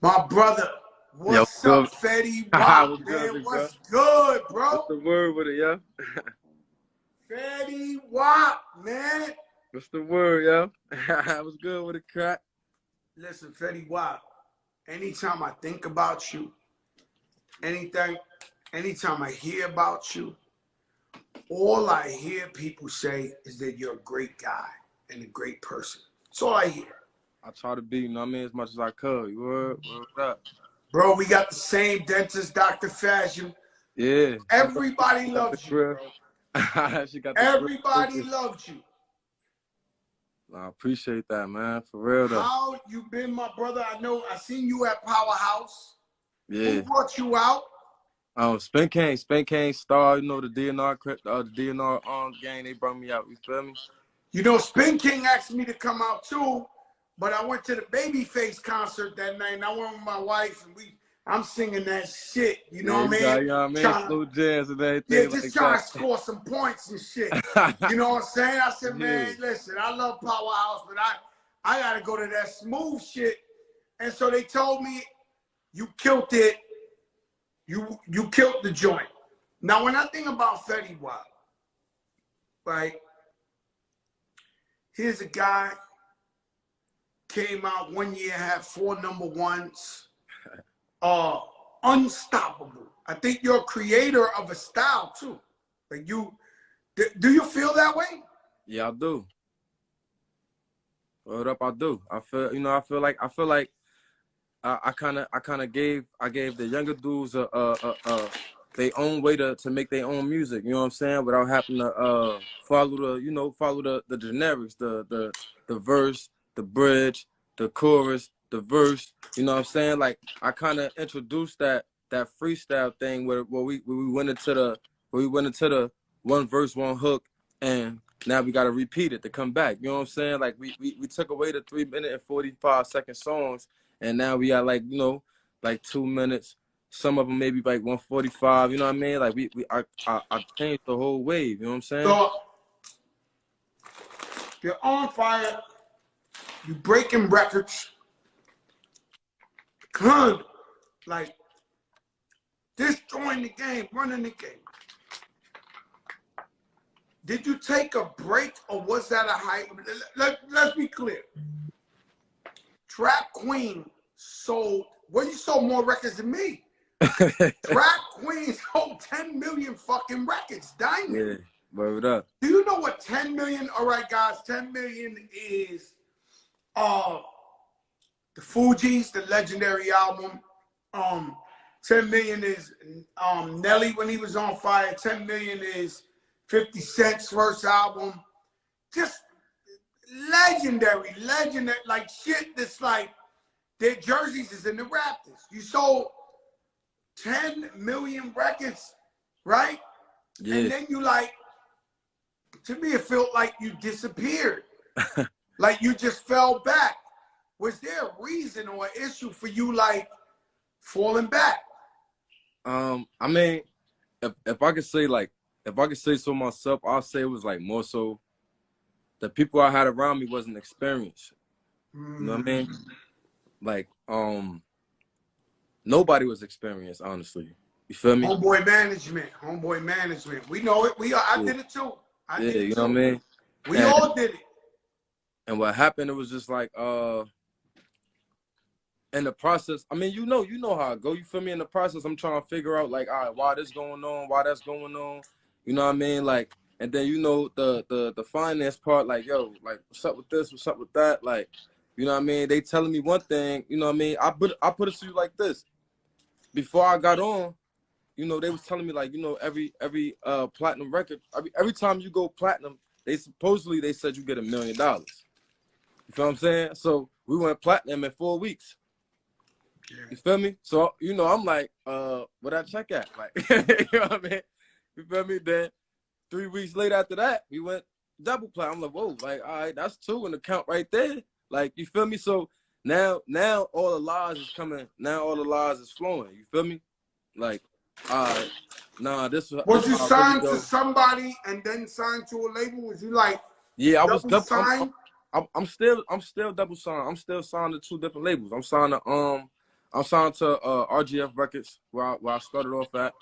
My brother, Yo, what's up, Fetty Wap, what's good, man? big bro? What's good, What's bro? the word with it, yo? Fetty Wap, man. What's the word, yo? What's good with it, crack? Listen, Fetty Wap, anytime I think about you, anytime I hear about you, all I hear people say is that you're a great guy and a great person. That's all I hear. I try to be, you know what I mean, as much as I could. You word? What up? Bro, we got the same dentist, Dr. Fashion. Yeah. Everybody loves you, bro. She got the Everybody loves you. I appreciate that, man. For real, though. How you been, my brother? I know I seen you at Powerhouse. Yeah. Who brought you out? Spin King Star, you know, the DNR gang, they brought me out, you feel me? You know, Spin King asked me to come out too, but I went to the Babyface concert that night, and I went with my wife, and I'm singing that shit, you know what I mean? You know what I mean? Slow jazz and everything. Yeah, just like trying that. to score some points and shit. You know what I'm saying? I said, man, listen, I love Powerhouse, but I gotta go to that smooth shit. And so they told me, you killed it. You killed the joint. Now, when I think about Fetty Wap, right? Here's a guy, came out 1 year, had 4 number ones. Unstoppable. I think you're a creator of a style too. Like do you feel that way? Yeah, I do. What up, I do. I feel like I kind of gave the younger dudes their own way to make their own music. You know what I'm saying? Without having to follow the generics, the verse, the bridge, the chorus, the verse. You know what I'm saying? Like I kind of introduced that freestyle thing where we went into the one verse, one hook, and now we got to repeat it to come back. You know what I'm saying? Like we took away the 3-minute and 45-second songs. And now we got like 2 minutes. Some of them maybe like 145. You know what I mean? Like I changed the whole wave. You know what I'm saying? So you're on fire. You breaking records. Good. Like destroying the game, running the game. Did you take a break or was that a hype? Let's be clear. Trap Queen sold, you sold more records than me. Trap Queen sold 10 million fucking records, Diamond. Yeah, word up. Do you know what 10 million, all right guys, 10 million is the Fugees, the legendary album. 10 million is Nelly when he was on fire. 10 million is 50 Cent's first album. Just legendary, like shit that's like their jerseys is in the Raptors. You sold 10 million records, right? Yeah. And then you to me it felt like you disappeared. Like you just fell back. Was there a reason or an issue for you falling back? I mean, if I could say so myself, I'll say it was more so the people I had around me wasn't experienced. You know what I mean? Like, nobody was experienced, honestly. You feel me? Homeboy management. We know it. I did it too. I did it you too. know what I mean? We all did it. And what happened, it was just in the process, I mean, you know how it go. You feel me? In the process, I'm trying to figure out all right, why this going on, why that's going on. You know what I mean? And then the finance part, yo, what's up with this? What's up with that? You know what I mean? They telling me one thing, you know what I mean? I put it to you like this. Before I got on, they was telling me every platinum record, every time you go platinum, they said you get $1 million. You feel what I'm saying? So we went platinum in 4 weeks. Yeah. You feel me? So I'm like, what I check at? You know what I mean? You feel me? Then 3 weeks later after that, we went double platinum. I'm like, whoa, all right, that's 2 in the count right there. You feel me? So now all the lies is coming. Now all the lies is flowing. You feel me? This was you signed to somebody and then signed to a label? Was you yeah, I was double signed? I'm still double signed. I'm still signed to 2 different labels. I'm signed to I'm signed to RGF Records where I started off at,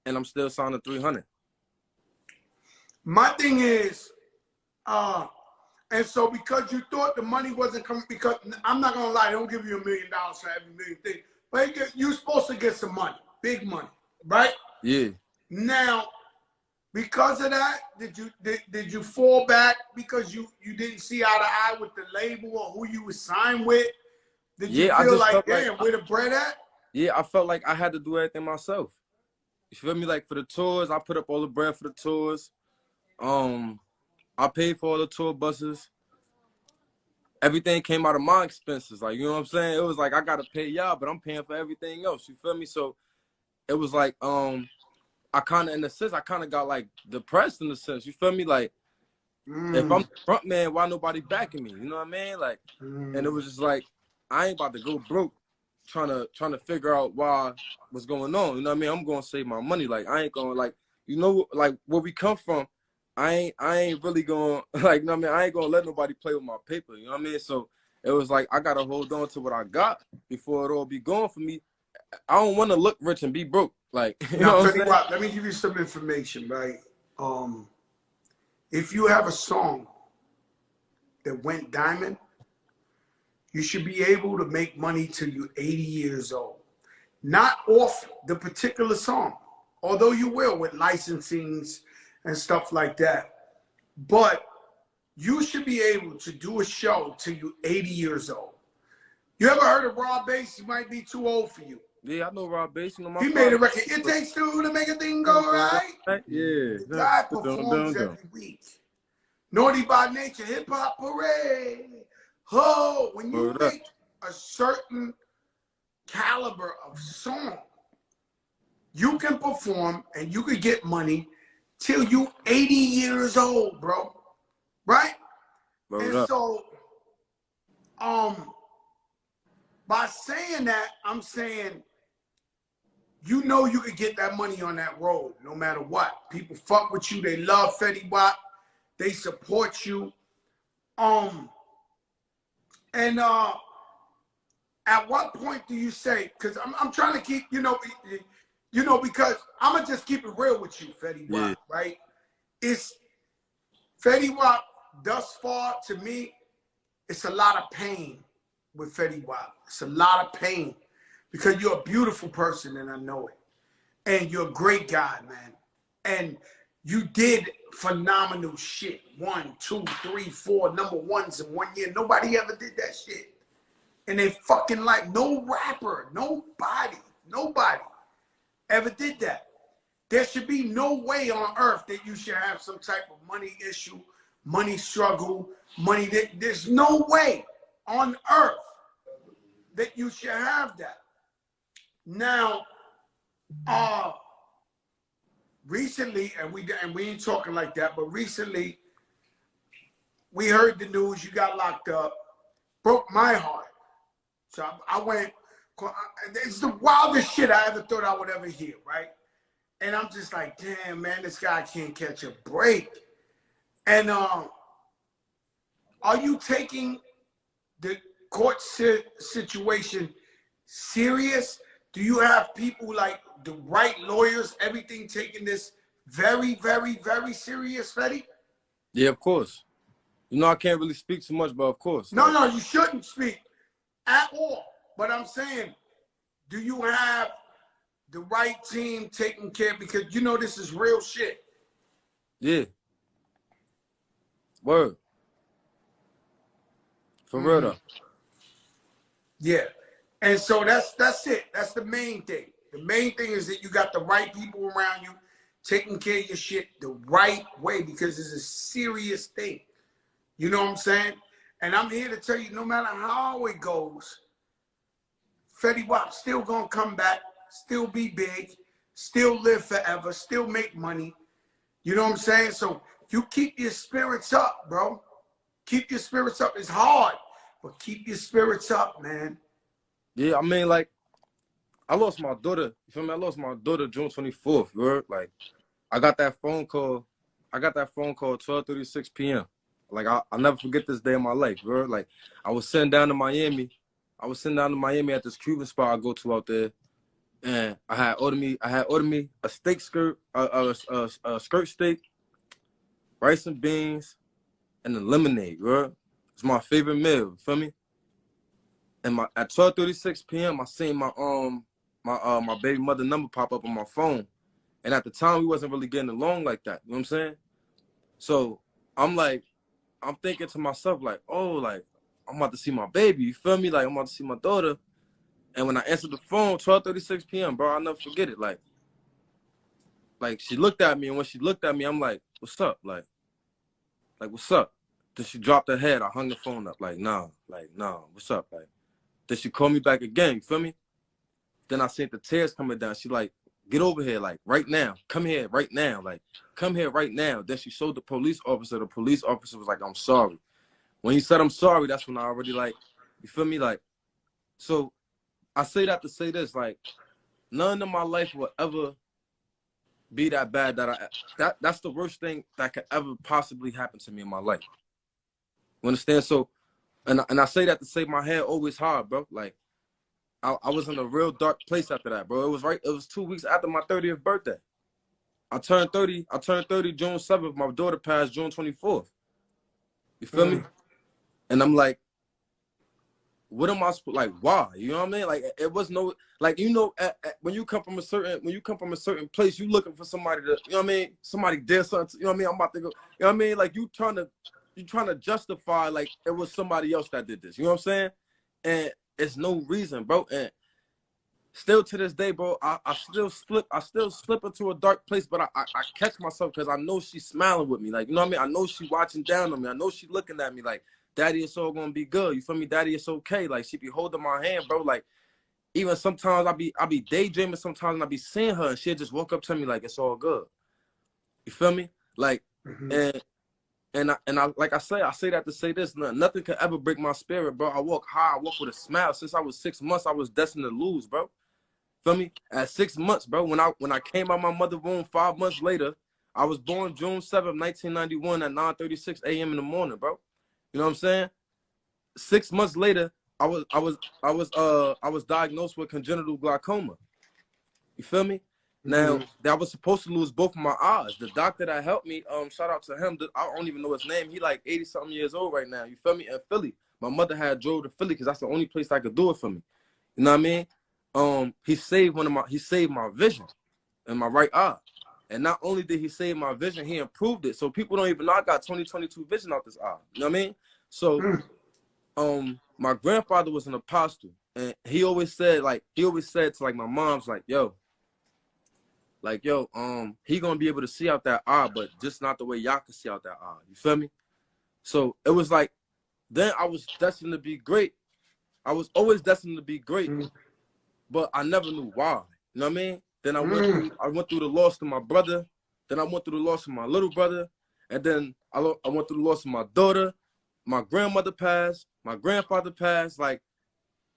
and I'm still signed to 300. My thing is, and so because you thought the money wasn't coming, because I'm not gonna lie, they don't give you $1 million for every million thing, but you're supposed to get some money, big money, right? Yeah. Now, because of that, did you fall back because you didn't see eye to eye with the label or who you were signed with? Did you Yeah, I feel just like, felt damn, like where the bread at? yeah, I felt like I had to do everything myself. You feel me? Like for the tours, I put up all the bread for the tours. I paid for all the tour buses. Everything came out of my expenses. Like, you know what I'm saying? It was like I gotta pay y'all, but I'm paying for everything else. You feel me? So it was like, I kinda in a sense, I kinda got like depressed in a sense. You feel me? Like if I'm the front man, why nobody backing me? You know what I mean? Like, and it was just like, I ain't about to go broke trying to figure out what's going on. You know what I mean? I'm gonna save my money. Like I ain't gonna like, you know, like where we come from, I ain't really gonna like, you know what I mean? I ain't gonna let nobody play with my paper. You know what I mean? So it was like I gotta hold on to what I got before it all be gone for me. I don't wanna look rich and be broke. Like, you Now, know what I'm Fetty saying? Wap, let me give you some information, right? If you have a song that went diamond, you should be able to make money till you're 80 years old. Not off the particular song, although you will with licensings and stuff like that. But you should be able to do a show till you're 80 years old. You ever heard of Rob Bass? He might be too old for you. Yeah, I know Rob Bass. You know my He made a father. record. It takes two to make a thing go right. Yeah. The guy Dun, performs dun, dun. every week. Naughty by Nature, Hip Hop Parade. Oh, when you Word up. make a certain caliber of song, you can perform and you can get money till you 80 years old, bro. Right? Word And up. so, by saying that, I'm saying, you know you could get that money on that road no matter what. People fuck with you. They love Fetty Wap. They support you. And at what point do you say, because I'm trying to keep, because I'm going to just keep it real with you, Fetty Yeah. Wap, right? It's Fetty Wap thus far, to me, it's a lot of pain with Fetty Wap. It's a lot of pain because you're a beautiful person and I know it. And you're a great guy, man. And you did phenomenal shit. 1, 2, 3, 4 number ones in 1 year. Nobody ever did that shit. And they fucking like, no rapper, nobody ever did that. There should be no way on earth that you should have some type of money issue, money struggle, money that there's no way on earth that you should have that. Now, recently, and we ain't talking like that, but recently we heard the news you got locked up, broke my heart. So I went, it's the wildest shit I ever thought I would ever hear, right? And I'm just like, damn, man, this guy can't catch a break. And are you taking the court situation serious? Do you have people like the right lawyers, everything taking this very, very, very serious, Fetty? Yeah, of course. You know I can't really speak too much, but of course. No, no, you shouldn't speak at all. But I'm saying, do you have the right team taking care? Because you know this is real shit. Yeah. Word. For real though. Yeah. And so that's it. That's the main thing. The main thing is that you got the right people around you taking care of your shit the right way because it's a serious thing. You know what I'm saying? And I'm here to tell you, no matter how it goes, Fetty Wap still gonna come back, still be big, still live forever, still make money. You know what I'm saying? So you keep your spirits up, bro. Keep your spirits up. It's hard, but keep your spirits up, man. Yeah, I mean, like, I lost my daughter. You feel me? I lost my daughter June 24th. Right? Like, I got that phone call. 12:36 p.m. Like, I'll never forget this day in my life. Right? Like, I was sitting down in Miami, I was sitting down in Miami at this Cuban spot I go to out there, and I had ordered me a steak skirt, a skirt steak, rice and beans, and a lemonade, bro. It's my favorite meal. You feel me? And at 12:36 p.m. I seen my baby mother number pop up on my phone, and at the time we wasn't really getting along like that. You know what I'm saying? So I'm thinking to myself like, oh, like I'm about to see my baby. You feel me? Like I'm about to see my daughter. And when I answered the phone, 12:36 p.m., bro, I'll never forget it. Like she looked at me, and when she looked at me, I'm like, what's up? Like what's up? Then she dropped her head. I hung the phone up. Like, nah, what's up? Like, then she called me back again. You feel me? Then I seen the tears coming down. She like, get over here, like right now. Come here right now. Like, come here right now. Then she showed the police officer. The police officer was like, I'm sorry. When he said I'm sorry, that's when I already like, you feel me? Like, so I say that to say this, like, none of my life will ever be that bad that's the worst thing that could ever possibly happen to me in my life. You understand? So, and I say that to say my head always hard, bro. Like, I was in a real dark place after that, bro. It was 2 weeks after my 30th birthday. I turned 30 June 7th. My daughter passed June 24th. You feel me? And I'm like, what am I like? Why? You know what I mean? Like, it was no, like, you know, when you come from a certain place, you looking for somebody to, you know what I mean? Somebody did something. You know what I mean? I'm about to go. You know what I mean? Like, you trying to justify like it was somebody else that did this. You know what I'm saying? And it's no reason, bro. And still to this day, bro, I still slip into a dark place, but I catch myself because I know she's smiling with me. Like, you know what I mean? I know she watching down on me. I know she looking at me like, Daddy, it's all gonna be good. You feel me? Daddy, it's okay. Like, she be holding my hand, bro. Like, even sometimes I be daydreaming sometimes, and I be seeing her, and she'll just walk up to me like, it's all good. You feel me? Like, and I like I say that to say this. Nothing could ever break my spirit, bro. I walk high. I walk with a smile. Since I was 6 months, I was destined to lose, bro. Feel me? At 6 months, bro. When I came out my mother's womb 5 months later, I was born June 7th, 1991 at 9:36 a.m. in the morning, bro. You know what I'm saying? 6 months later, I was diagnosed with congenital glaucoma. You feel me? Now, I was supposed to lose both of my eyes. The doctor that helped me, shout out to him. I don't even know his name. He like 80-something years old right now. You feel me? In Philly. My mother had drove to Philly because that's the only place that could do it for me. You know what I mean? He saved my vision in my right eye. And not only did he save my vision, he improved it. So people don't even know I got 20/22 vision out this eye. You know what I mean? So my grandfather was an apostle, and he always said to like my mom's like, yo, he gonna be able to see out that eye, but just not the way y'all can see out that eye. You feel me? So it was like, then I was destined to be great. I was always destined to be great, but I never knew why. You know what I mean? Then I went through the loss of my brother. Then I went through the loss of my little brother. And then I went through the loss of my daughter. My grandmother passed. My grandfather passed. Like,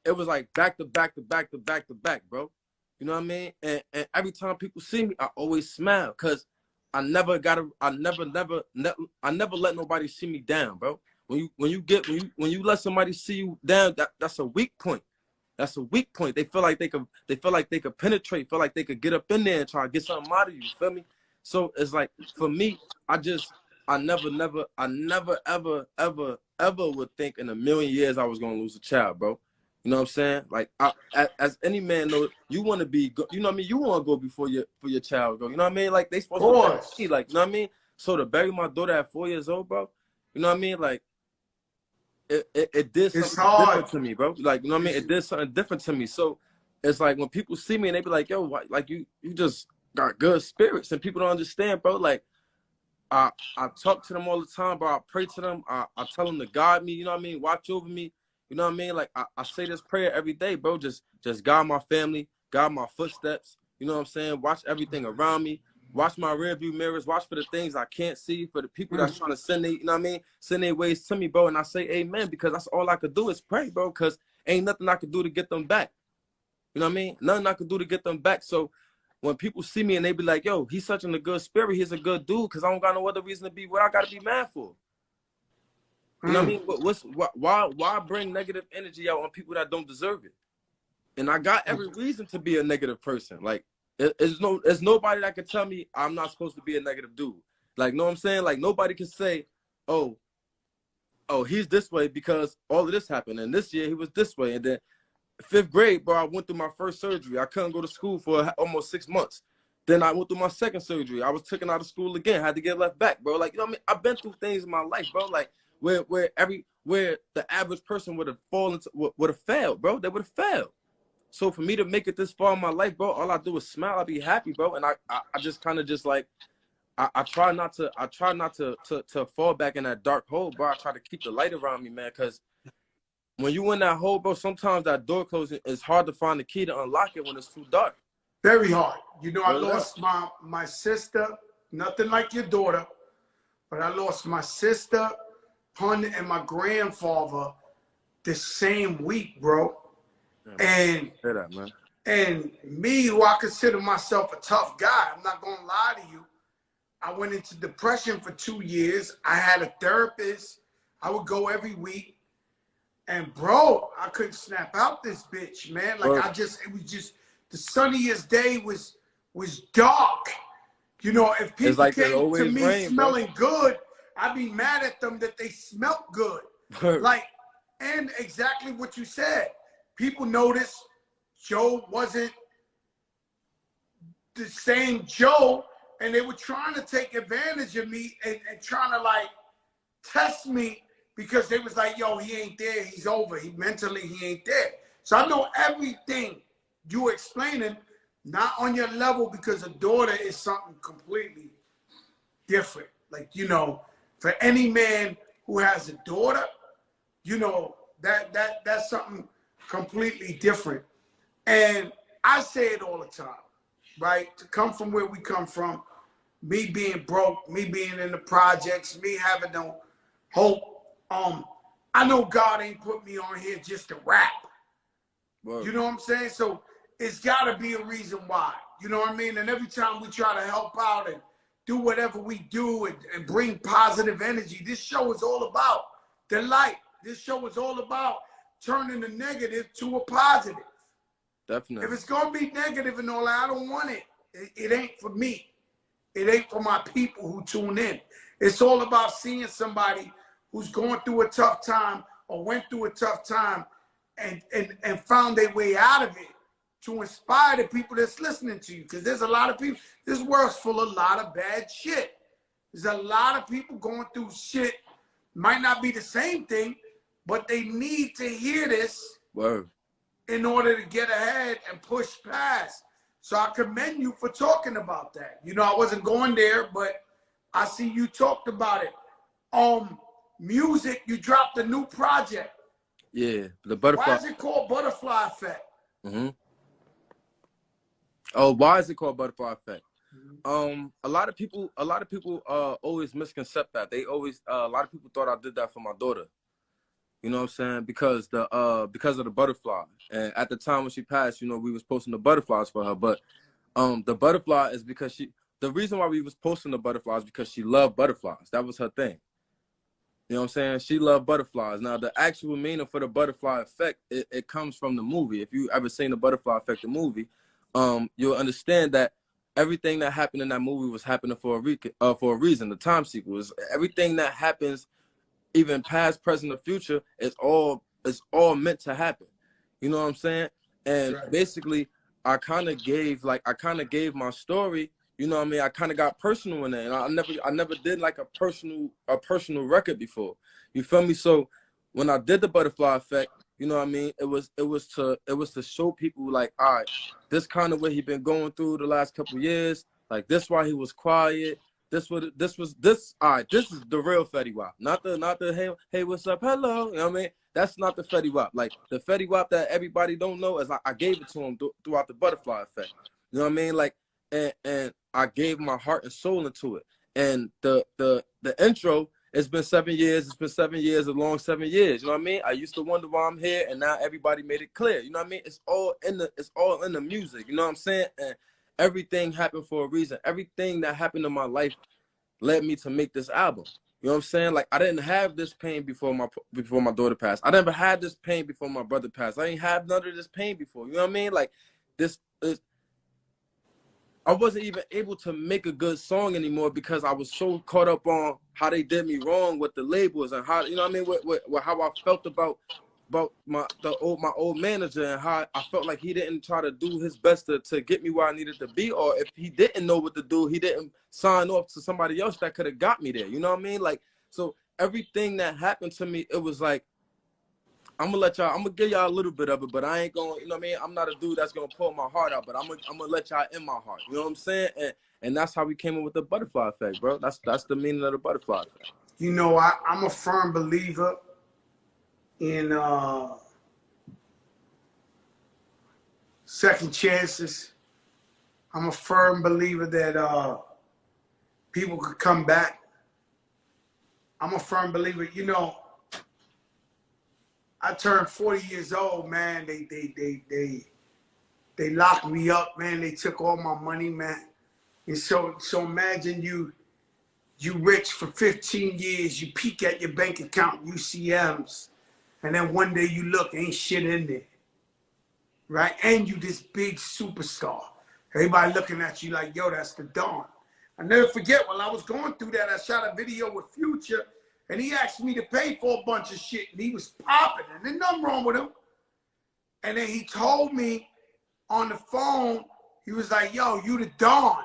it was like back to back to back to back to back, bro. You know what I mean? And every time people see me, I always smile because I never let nobody see me down, bro. When you let somebody see you down, that's a weak point. That's a weak point. They feel like they could penetrate, feel like they could get up in there and try to get something out of you. Feel me? So it's like, for me, I never ever would think in a million years I was gonna lose a child, bro. You know what I'm saying? Like, as any man knows, you want to be, you know what I mean? You want to go before your child go. You know what I mean? Like, they supposed to be like, you know what I mean? So to bury my daughter at 4 years old, bro, you know what I mean? Like, it did something different to me, bro. Like, you know what I mean? It did something different to me. So it's like when people see me and they be like, yo, like you just got good spirits, and people don't understand, bro. Like, I talk to them all the time, bro. I pray to them. I tell them to guide me, you know what I mean? Watch over me. You know what I mean? Like, I say this prayer every day, bro. Just guide my family, guide my footsteps. You know what I'm saying? Watch everything around me. Watch my rearview mirrors. Watch for the things I can't see, for the people that's trying to send you know what I mean? Send their ways to me, bro. And I say amen, because that's all I could do is pray, bro, because ain't nothing I could do to get them back. You know what I mean? Nothing I could do to get them back. So when people see me and they be like, yo, he's such in a good spirit, he's a good dude, because I don't got no other reason to be what I got to be mad for. You know what I mean? Why bring negative energy out on people that don't deserve it? And I got every reason to be a negative person. Like, there's nobody that can tell me I'm not supposed to be a negative dude. Like, know what I'm saying? Like, nobody can say, oh, he's this way because all of this happened. And this year he was this way. And then 5th grade, bro, I went through my first surgery. I couldn't go to school for almost 6 months. Then I went through my second surgery. I was taken out of school again. Had to get left back, bro. Like, you know what I mean? I've been through things in my life, bro. Like, where the average person would have failed, bro. They would have failed. So for me to make it this far in my life, bro, all I do is smile. I be happy, bro. And I just kind of just like, I try not to fall back in that dark hole, bro. I try to keep the light around me, man, because when you in that hole, bro, sometimes that door closing, it's hard to find the key to unlock it when it's too dark. Very hard. You know, I lost my sister, nothing like your daughter, but I lost my sister, Pun, and my grandfather the same week, bro. And and me, who I consider myself a tough guy, I'm not gonna lie to you. I went into depression for 2 years. I had a therapist. I would go every week. And bro, I couldn't snap out this bitch, man. Like it was just the sunniest day was dark. You know, if people like came to me smelling good, I'd be mad at them that they smelt good. Like, and exactly what you said. People noticed Joe wasn't the same Joe, and they were trying to take advantage of me and trying to like test me because they was like, yo, he ain't there, he's over. He ain't there. So I know everything you explaining, not on your level, because a daughter is something completely different. Like, you know, for any man who has a daughter, you know, that's something completely different. And I say it all the time, right? To come from where we come from, me being broke, me being in the projects, me having no hope. I know God ain't put me on here just to rap. Whoa. You know what I'm saying? So it's got to be a reason why. You know what I mean? And every time we try to help out and do whatever we do and bring positive energy, this show is all about the light. This show is all about turning the negative to a positive. Definitely. If it's going to be negative and all that, I don't want it. It ain't for me. It ain't for my people who tune in. It's all about seeing somebody who's going through a tough time or went through a tough time and found their way out of it to inspire the people that's listening to you. Because there's a lot of people, this world's full of a lot of bad shit. There's a lot of people going through shit. Might not be the same thing, but they need to hear this in order to get ahead and push past. So I commend you for talking about that. You know, I wasn't going there, but I see you talked about it. Music, you dropped a new project. Yeah, the butterfly. Why is it called Butterfly Effect? Oh, why is it called Butterfly Effect? A lot of people always misconcept that. They always a lot of people thought I did that for my daughter. You know what I'm saying? Because of the butterfly. And at the time when she passed, you know, we was posting the butterflies for her. But the butterfly is because the reason why we was posting the butterflies is because she loved butterflies. That was her thing. You know what I'm saying? She loved butterflies. Now, the actual meaning for the butterfly effect, it comes from the movie. If you ever seen the Butterfly Effect, the movie, you'll understand that everything that happened in that movie was happening for a reason. The time sequence, everything that happens, even past, present, or future, it's all meant to happen. You know what I'm saying? And basically, I kind of gave my story. You know what I mean? I kind of got personal in it, and I never did like a personal record before. You feel me? So when I did the Butterfly Effect, you know what I mean? It was to show people like, all right, this kind of what he been going through the last couple of years. Like, this why he was quiet. This. All right, this is the real Fetty Wap, not the hey what's up, hello. You know what I mean? That's not the Fetty Wap. Like, the Fetty Wap that everybody don't know is I gave it to him throughout the Butterfly Effect. You know what I mean? Like, and I gave my heart and soul into it. And the intro, it's been 7 years. It's been 7 years, a long 7 years. You know what I mean? I used to wonder why I'm here, and now everybody made it clear. You know what I mean? It's all in the music. You know what I'm saying? And everything happened for a reason. Everything that happened in my life led me to make this album. You know what I'm saying? Like, I didn't have this pain before my daughter passed. I never had this pain before my brother passed. I ain't have none of this pain before. You know what I mean? Like, this is, I wasn't even able to make a good song anymore because I was so caught up on how they did me wrong with the labels and how, you know what I mean, with how I felt about my old manager and how I felt like he didn't try to do his best to get me where I needed to be, or if he didn't know what to do, he didn't sign off to somebody else that could have got me there. You know what I mean? Like, so everything that happened to me, it was like, I'm gonna give y'all a little bit of it, but I ain't gonna, you know what I mean? I'm not a dude that's gonna pour my heart out, but I'm gonna let y'all in my heart. You know what I'm saying? And that's how we came up with the butterfly effect, bro. That's the meaning of the butterfly effect. You know, I'm a firm believer in second chances. I'm a firm believer that people could come back. I'm a firm believer. You know, I turned 40 years old, man. They locked me up, man. They took all my money, man. And so imagine you rich for 15 years. You peek at your bank account, UCMs, and then one day you look, ain't shit in there, right? And you this big superstar. Everybody looking at you like, yo, that's the Don. I never forget, while I was going through that, I shot a video with Future, and he asked me to pay for a bunch of shit, and he was popping, and there's nothing wrong with him. And then he told me on the phone, he was like, yo, you the Don.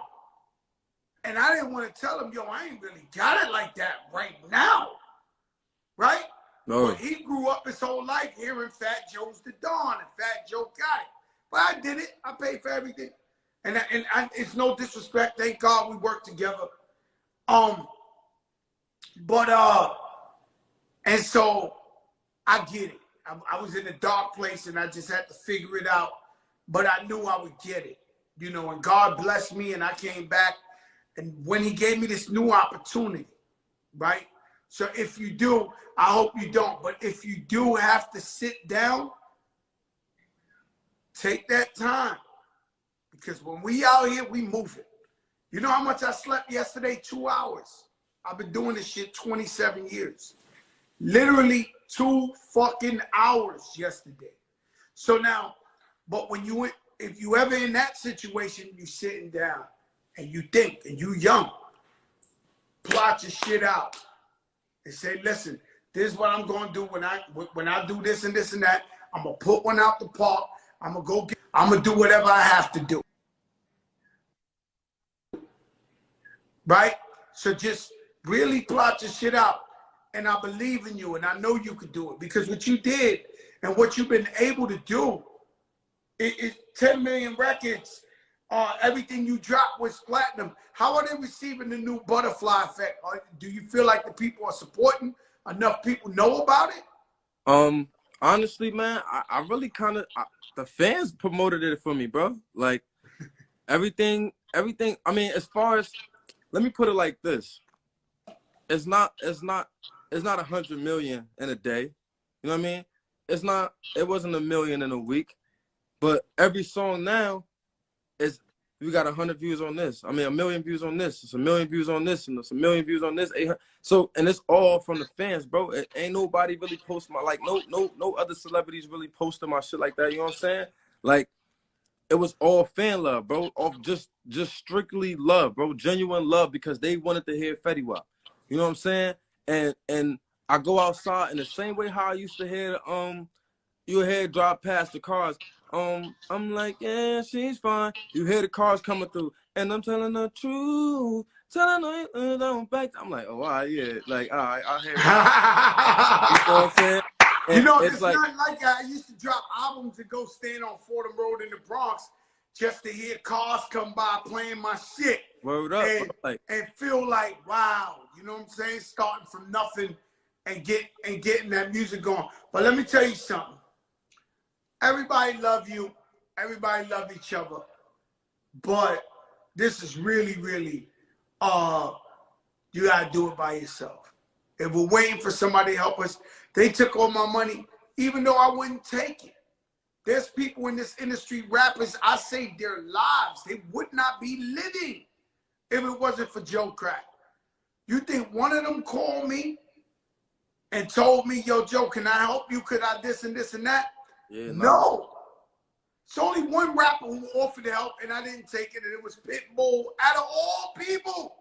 And I didn't want to tell him, yo, I ain't really got it like that right now, right? No. But he grew up his whole life hearing Fat Joe's the Don, and Fat Joe got it. But I did it. I paid for everything. And it's no disrespect. Thank God we worked together. And so I get it. I was in a dark place and I just had to figure it out. But I knew I would get it, you know, and God blessed me and I came back. And when he gave me this new opportunity, right? So if you do, I hope you don't, but if you do have to sit down, take that time. Because when we out here, we move it. You know how much I slept yesterday? 2 hours. I've been doing this shit 27 years. Literally 2 fucking hours yesterday. So now, but if you ever in that situation, you sitting down and you think, and you young, plot your shit out and say, listen, this is what I'm gonna do when I do this and this and that. I'm gonna put one out the park. I'm gonna do whatever I have to do. Right? So just really plot your shit out. And I believe in you, and I know you could do it, because what you did and what you've been able to do is 10 million records. Everything you dropped was platinum. How are they receiving the new butterfly effect? Do you feel like the people are supporting? Enough people know about it? Honestly, man, I really kind of, the fans promoted it for me, bro. Like, everything. I mean, as far as, let me put it like this. It's not 100 million in a day. You know what I mean? It wasn't 1 million in a week. But every song now is, we got 100 views on this. I mean, 1 million views on this. It's 1 million views on this, and it's 1 million views on this. 800. So, and it's all from the fans, bro. It ain't nobody really posting no other celebrities really posting my shit like that. You know what I'm saying? Like, it was all fan love, bro. Off just strictly love, bro. Genuine love, because they wanted to hear Fetty Wap. You know what I'm saying? And I go outside in the same way how I used to hear you hear drive past the cars. I'm like, yeah, she's fine. You hear the cars coming through, and I'm telling the truth, telling her don't back. I'm like, oh, all right, yeah, like, all right, I hear that. You know what I'm saying? And you know, it's it's like, not like I used to drop albums and go stand on Fordham Road in the Bronx just to hear cars come by playing my shit. Word up, and feel like, wow, you know what I'm saying? Starting from nothing and getting that music going. But let me tell you something. Everybody love you. Everybody love each other. But this is really, really, you gotta do it by yourself. If we're waiting for somebody to help us, they took all my money, even though I wouldn't take it. There's people in this industry, rappers, I saved their lives. They would not be living if it wasn't for Joe Crack. You think one of them called me and told me, yo, Joe, can I help you? Could I this and this and that? Yeah, no. It's only one rapper who offered to help, and I didn't take it, and it was Pitbull, out of all people.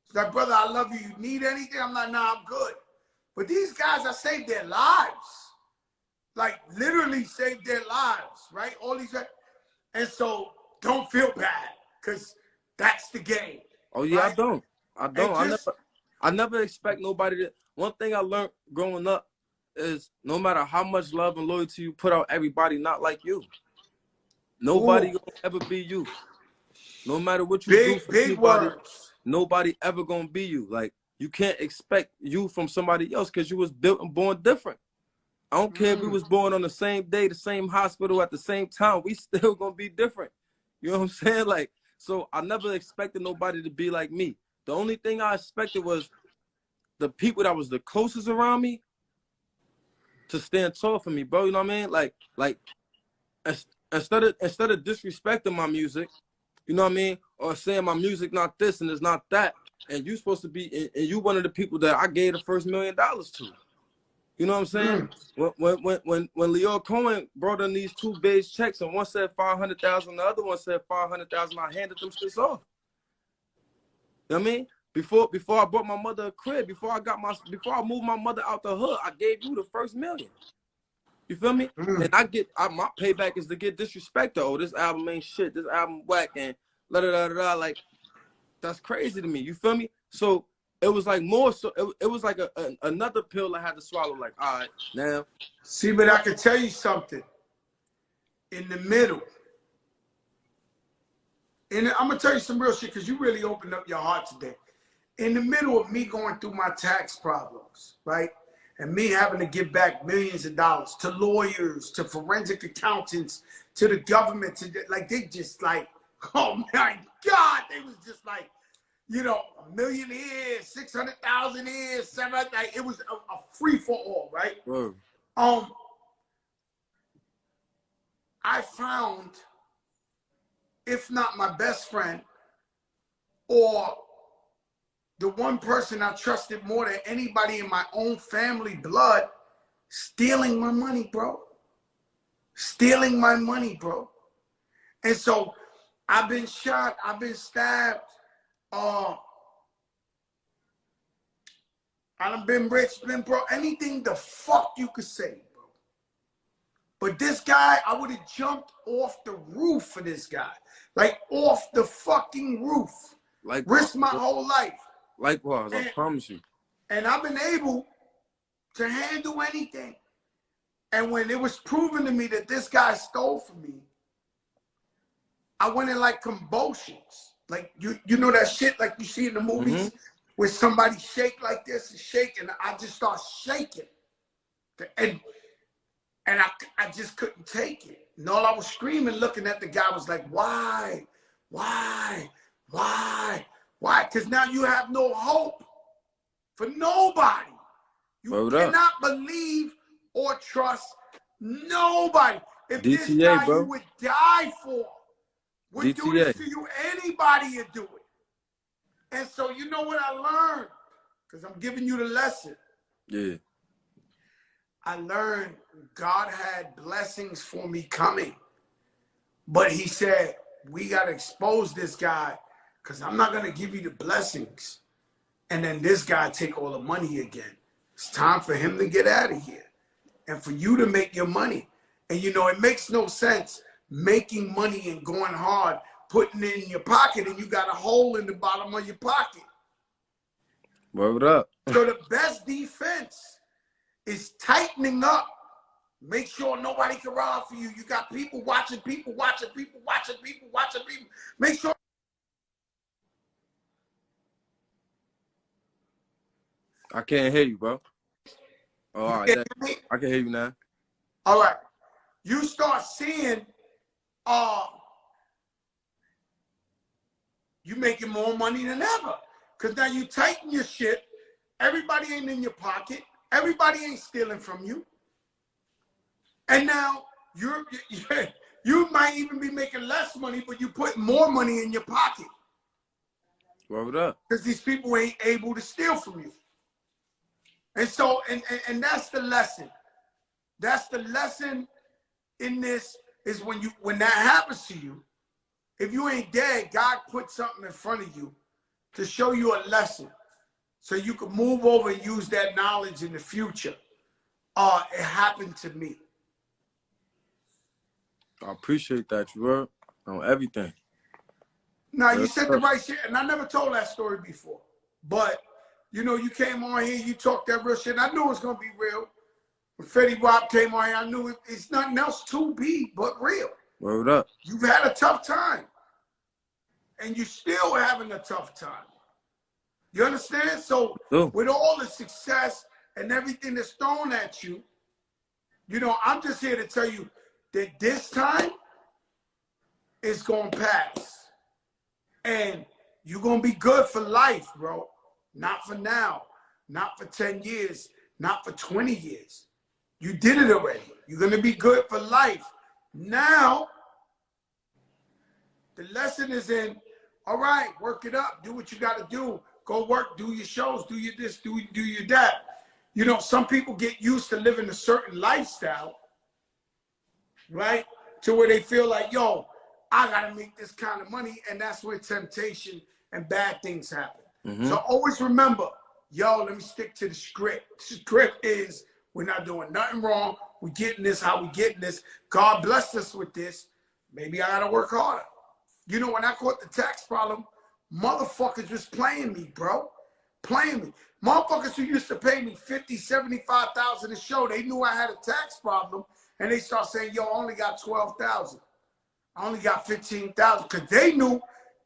It's like, brother, I love you. You need anything? I'm like, nah, I'm good. But these guys, I saved their lives. Like, literally saved their lives, right? All these guys. And so, don't feel bad, because that's the game. Oh, yeah, right? I don't. I never expect nobody to. One thing I learned growing up is no matter how much love and loyalty you put out, everybody not like you. Nobody gonna ever be you. No matter what you do for anybody, nobody ever gonna be you. Like, you can't expect you from somebody else because you was built and born different. I don't care if we was born on the same day, the same hospital at the same time. We still gonna be different. You know what I'm saying? Like, so I never expected nobody to be like me. The only thing I expected was the people that was the closest around me to stand tall for me, bro. You know what I mean? Like instead of disrespecting my music, you know what I mean, or saying my music not this and it's not that, and you supposed to be, and you one of the people that I gave the first $1 million to. You know what I'm saying? When Leo Cohen brought in these 2 big checks, and one said 500,000, the other one said 500,000, I handed them shits off. You know what I mean? Before I bought my mother a crib, before I moved my mother out the hood, I gave you the first $1 million. You feel me? And my payback is to get disrespected. Oh, this album ain't shit. This album whack and la da da da. Like, that's crazy to me. You feel me? So it was like more. So it was like another pill I had to swallow. Like, all right, now. See, but I can tell you something. In the middle, and I'm gonna tell you some real shit because you really opened up your heart today. In the middle of me going through my tax problems, right? And me having to give back millions of dollars to lawyers, to forensic accountants, to the government, like they just like, oh my God, they was just like, you know, $1 million here, 600,000 here, 700. Like it was a free for all, right? Whoa. I found, if not my best friend, or the one person I trusted more than anybody in my own family blood, stealing my money, bro. Stealing my money, bro. And so I've been shot, I've been stabbed, I've been rich, been broke, anything the fuck you could say, bro. But this guy, I would have jumped off the roof for this guy. Like off the fucking roof. Like risked my whole life. Likewise, I promise you. And I've been able to handle anything. And when it was proven to me that this guy stole from me, I went in like convulsions. Like you know that shit like you see in the movies where somebody shake like this and shake, and I just start shaking. And I just couldn't take it. And all I was screaming, looking at the guy was like, why? Because now you have no hope for nobody. You cannot believe or trust nobody. If this guy you would die for would do this to you, anybody would do it. And so you know what I learned? Because I'm giving you the lesson. Yeah. I learned God had blessings for me coming. But he said, we got to expose this guy because I'm not going to give you the blessings. And then this guy take all the money again. It's time for him to get out of here and for you to make your money. And, you know, it makes no sense making money and going hard, putting it in your pocket, and you got a hole in the bottom of your pocket. Word up. So the best defense is tightening up. Make sure nobody can rob for you. You got people watching people. Make sure. I can't hear you, bro. Oh, all right. I can hear you now. All right. You start seeing you making more money than ever. Because now you tighten your shit. Everybody ain't in your pocket. Everybody ain't stealing from you. And now you might even be making less money, but you put more money in your pocket. Word up. Because these people ain't able to steal from you. And so, and that's the lesson. That's the lesson in this, is when that happens to you, if you ain't dead, God put something in front of you to show you a lesson so you can move over and use that knowledge in the future. It happened to me. I appreciate that, you heard? On everything. Now, you said the right shit, and I never told that story before. But, you know, you came on here, you talked that real shit, and I knew it was going to be real. When Fetty Wap came on here, I knew it's nothing else to be but real. Word up. You've had a tough time. And you're still having a tough time. You understand? So, with all the success and everything that's thrown at you, you know, I'm just here to tell you that this time is going to pass. And you're going to be good for life, bro. Not for now. Not for 10 years. Not for 20 years. You did it already. You're going to be good for life. Now, the lesson is in, all right, work it up. Do what you got to do. Go work. Do your shows. Do your this. Do your that. You know, some people get used to living a certain lifestyle, right? To where they feel like, yo, I got to make this kind of money. And that's where temptation and bad things happen. Mm-hmm. So always remember, yo, let me stick to the script. The script is, we're not doing nothing wrong. We're getting this how we getting this. God blessed us with this. Maybe I got to work harder. You know, when I caught the tax problem, motherfuckers was playing me, bro. Playing me. Motherfuckers who used to pay me $50,000, $75,000 a show, they knew I had a tax problem, and they start saying, yo, I only got $12,000. I only got $15,000, because they knew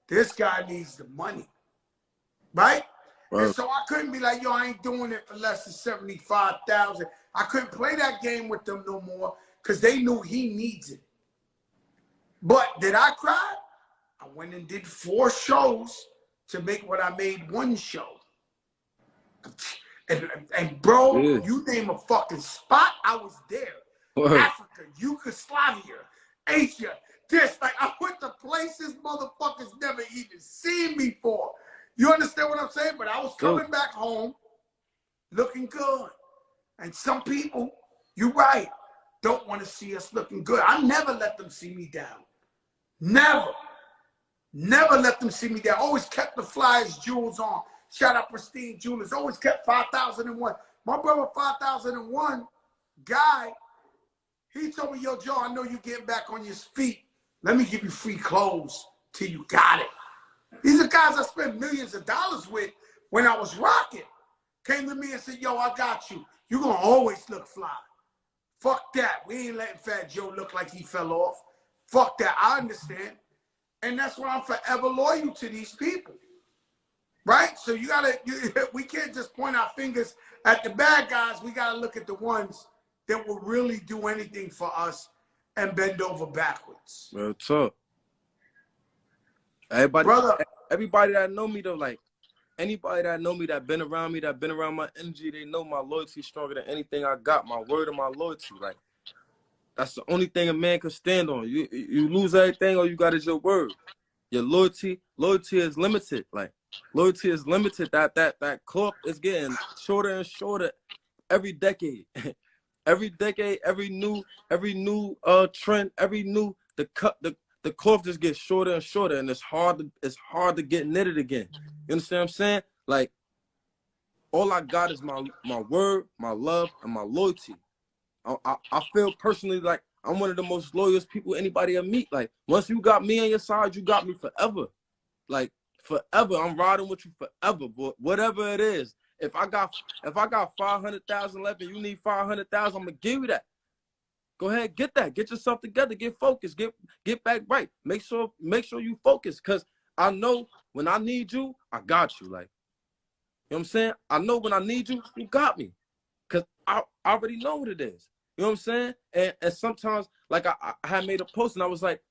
this guy needs the money, right? And so I couldn't be like, yo, I ain't doing it for less than $75,000. I couldn't play that game with them no more, because they knew he needs it. But did I cry? I went and did 4 shows to make what I made 1 show. And bro, you name a fucking spot, I was there. Africa, Yugoslavia, Asia, this. Like, I went to places motherfuckers never even seen me for. You understand what I'm saying? But I was coming back home looking good. And some people, you're right, don't want to see us looking good. I never let them see me down. Never. Never let them see me down. Always kept the flyers, jewels on. Shout out Pristine Jewelers. Always kept 5001. My brother 5001 guy, he told me, yo, Joe, I know you getting back on your feet. Let me give you free clothes till you got it. These are guys I spent millions of dollars with when I was rocking. Came to me and said, yo, I got you. You're going to always look fly. Fuck that. We ain't letting Fat Joe look like he fell off. Fuck that. I understand. And that's why I'm forever loyal to these people. Right? So we can't just point our fingers at the bad guys. We got to look at the ones that will really do anything for us and bend over backwards. Real talk. Everybody that know me though, like anybody that know me, that been around me, that been around my energy, they know my loyalty stronger than anything I got. My word and my loyalty, like that's the only thing a man can stand on. You lose everything, all you got is your word. Your loyalty is limited. Like loyalty is limited. That clock is getting shorter and shorter every decade. Every decade, every new trend, the cloth just gets shorter and shorter, and it's hard to get knitted again. You understand what I'm saying? Like all I got is my word, my love, and my loyalty. I feel personally like I'm one of the most loyalest people anybody will meet. Like once you got me on your side, you got me forever. Like forever, I'm riding with you forever. But whatever it is, if I got 500,000 left and you need 500,000, I'm gonna give you that. Go ahead, get that. Get yourself together. Get focused. Get back right. Make sure you focus. Cause I know when I need you, I got you. Like, you know what I'm saying? I know when I need you, you got me. Cause I already know what it is. You know what I'm saying? And sometimes, like I had made a post and I was like,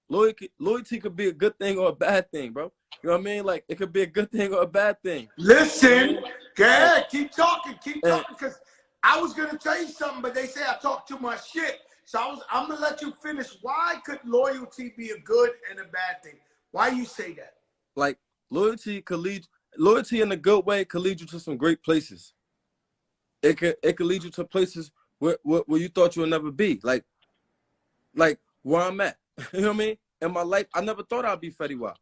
loyalty could be a good thing or a bad thing, bro. You know what I mean? Like it could be a good thing or a bad thing. Listen, go ahead, keep talking, because I was gonna tell you something, but they say I talk too much shit. So I'm gonna let you finish. Why could loyalty be a good and a bad thing? Why you say that? Like loyalty in a good way could lead you to some great places. It could lead you to places where you thought you would never be. Like where I'm at. You know what I mean? In my life, I never thought I'd be Fetty Wap.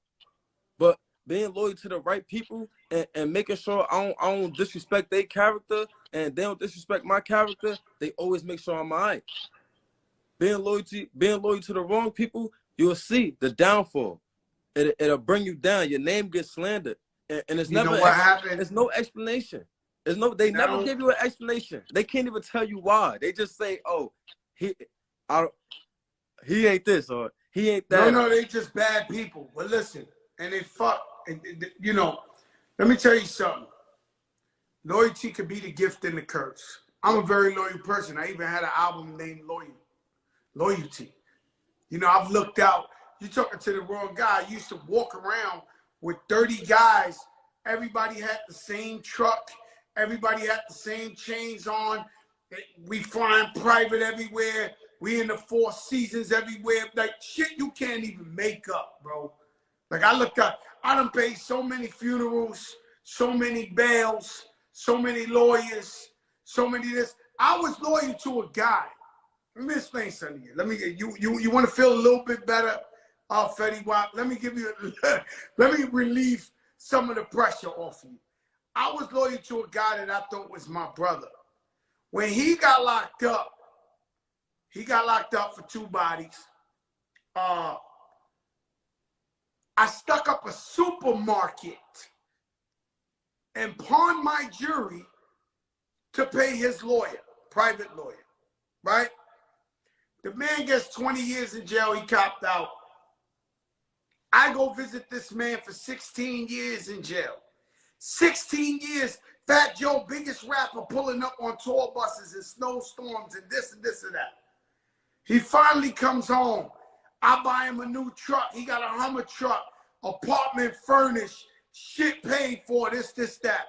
But being loyal to the right people and making sure I don't disrespect their character and they don't disrespect my character, they always make sure I'm all right. Being loyal to the wrong people, you'll see the downfall. It'll bring you down. Your name gets slandered. And it's You know never what happened? there's no explanation. They never give you an explanation. They can't even tell you why. They just say, oh, he ain't this or he ain't that. No, they just bad people. But listen, and they fuck. You know, let me tell you something. Loyalty could be the gift and the curse. I'm a very loyal person. I even had an album named Loyalty. You know, I've looked out. You're talking to the wrong guy. I used to walk around with 30 guys. Everybody had the same truck. Everybody had the same chains on. We flying private everywhere. We in the Four Seasons everywhere. Like, shit you can't even make up, bro. Like, I looked up. I done paid so many funerals, so many bails, so many lawyers, so many this. I was loyal to a guy. Let me explain something to you. Let me get you want to feel a little bit better, Fetty Wap. Let me give you let me relieve some of the pressure off you. I was loyal to a guy that I thought was my brother. When he got locked up for 2 bodies. I stuck up a supermarket and pawned my jury to pay his lawyer, private lawyer, right? The man gets 20 years in jail. He copped out. I go visit this man for 16 years in jail. 16 years, Fat Joe, biggest rapper, pulling up on tour buses and snowstorms and this and that. He finally comes home. I buy him a new truck. He got a Hummer truck, apartment furnished, shit paid for, this, that.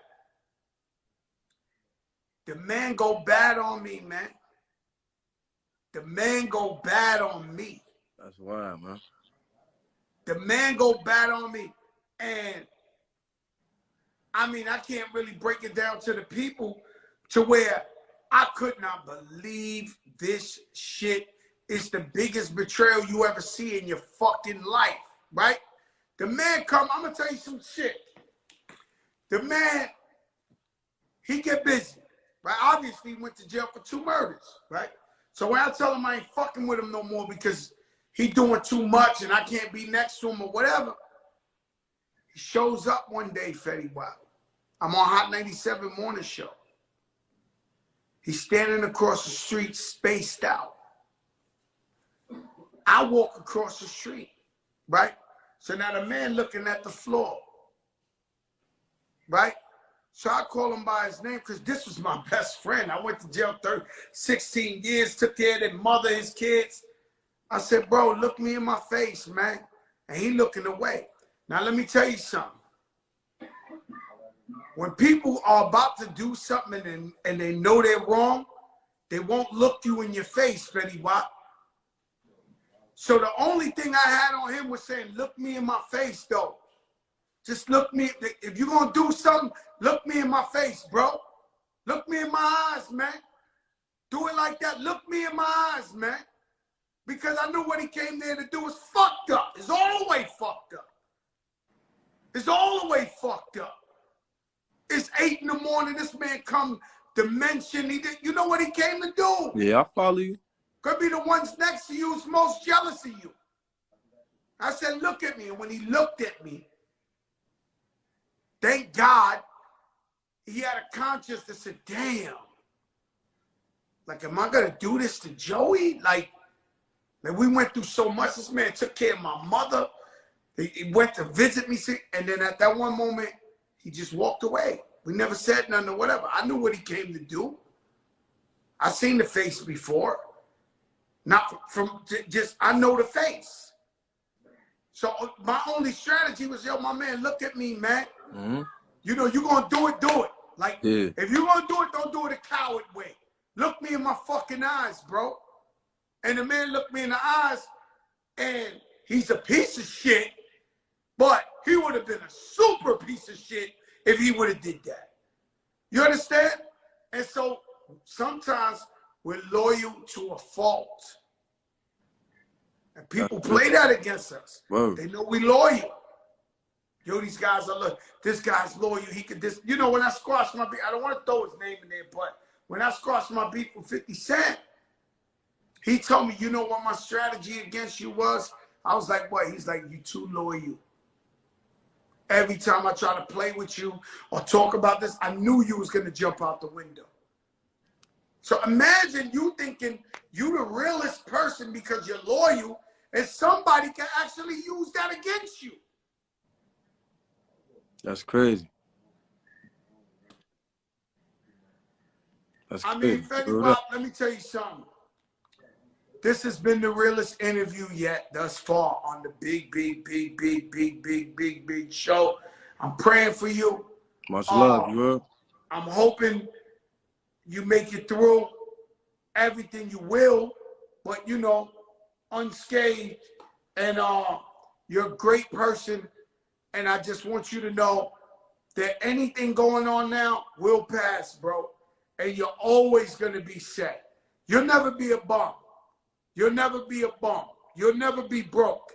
The man go bad on me, man. The man go bad on me. That's wild, man. The man go bad on me. And I mean, I can't really break it down to the people to where I could not believe this shit. It's the biggest betrayal you ever see in your fucking life, right? The man come, I'm gonna tell you some shit. The man, he get busy, right? Obviously, he went to jail for 2 murders, right? So when I tell him I ain't fucking with him no more because he doing too much and I can't be next to him or whatever, he shows up one day, Fetty Wap. I'm on Hot 97 morning show. He's standing across the street, spaced out. I walk across the street, right? So now the man looking at the floor, right? So I call him by his name because this was my best friend. I went to jail 16 years, took care of their mother, his kids. I said, bro, look me in my face, man. And he looking away. Now let me tell you something. When people are about to do something and they know they're wrong, they won't look you in your face, Fetty Wap. So the only thing I had on him was saying, look me in my face, though. Just look me. If you're going to do something, look me in my face, bro. Look me in my eyes, man. Do it like that. Look me in my eyes, man. Because I knew what he came there to do was fucked up. It's all the way fucked up. It's all the way fucked up. It's 8 in the morning. This man come to mention. You know what he came to do? Yeah, I follow you. Could be the ones next to you who's most jealous of you. I said, look at me. And when he looked at me, thank God, he had a conscience that said, damn. Like, am I going to do this to Joey? Like, we went through so much. This man took care of my mother. He went to visit me. And then at that one moment, he just walked away. We never said nothing or whatever. I knew what he came to do. I seen the face before. Not from just, I know the face. So my only strategy was, yo, my man, look at me, man. Mm-hmm. You know, you're going to do it. Like, if you're going to do it, don't do it a coward way. Look me in my fucking eyes, bro. And the man looked me in the eyes, and he's a piece of shit. But he would have been a super piece of shit if he would have did that. You understand? And so sometimes we're loyal to a fault. And people play that against us. Whoa. They know we loyal. Yo, these guys are look. This guy's loyal. He could this. You know, when I squashed my beef, I don't want to throw his name in there, but when I squashed my beef with 50 Cent, he told me, you know what my strategy against you was? I was like, what? He's like, you too loyal. Every time I try to play with you or talk about this, I knew you was going to jump out the window. So imagine you thinking you the realest person because you're loyal, and somebody can actually use that against you. That's crazy. That's crazy. I mean, Fetty Wap, let me tell you something. This has been the realest interview yet thus far on the big show. I'm praying for you. Much love, bro. I'm hoping you make it through everything you will, but you know, unscathed. And you're a great person. And I just want you to know that anything going on now will pass, bro. And you're always going to be set. You'll never be a bum. You'll never be a bum. You'll never be broke.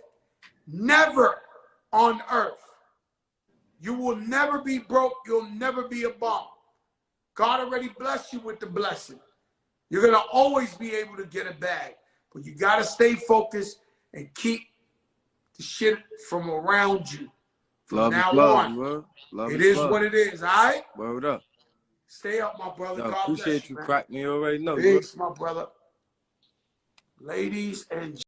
Never on earth. You will never be broke. You'll never be a bum. God already blessed you with the blessing. You're going to always be able to get a bag. But you got to stay focused and keep the shit from around you. From now on. Bro. Love it is love. What it is, all right? Word up. Stay up, my brother. Yo, God appreciate bless you, man. crack me already know. Peace, my brother. Ladies and